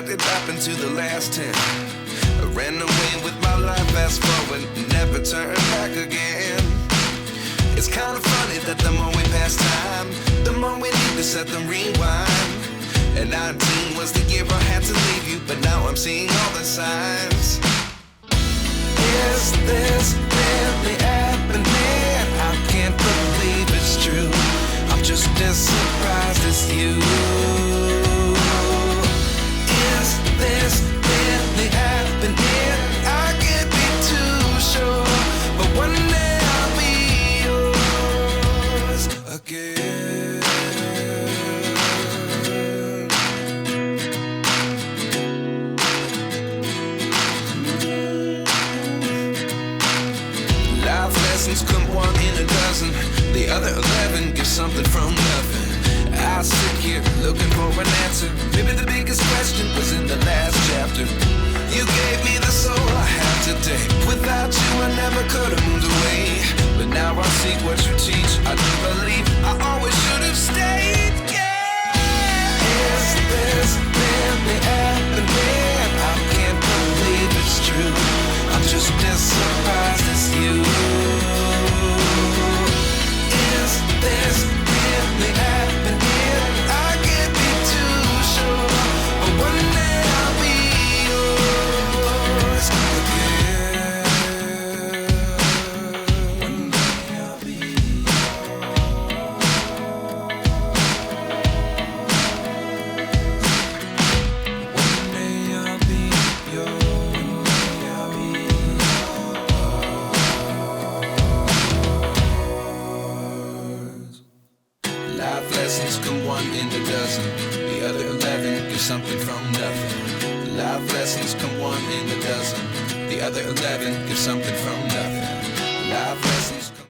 what did happen to the last 10? I ran away with my life, fast forward, never turn back again. It's kind of funny that the more we pass time, the more we need to set them rewind. And 19 was the year I had to leave you, but now I'm seeing all the signs. Is this really happening? I can't believe it's true. I'm just as surprised as you. Is this really happening? I can't be too sure, but one day I'll be yours again. Life lessons come one in a dozen. The other 11 get something from nothing. I sit here looking for an answer. Maybe the biggest question was in the last chapter. You gave me the soul I have today. Without you I never could have moved away. But now I see what you teach. I do believe I always should have stayed. Yeah. Is this really happening? I can't believe it's true. I'm just as surprised as you. Is this really happening? I can't be too sure, but one day I'll be yours again. One day I'll be yours. One day I'll be yours. Life lessons come one in a dozen. The other 11 get something from nothing. Life lessons come one in a dozen. The other 11 get something from nothing. Life lessons.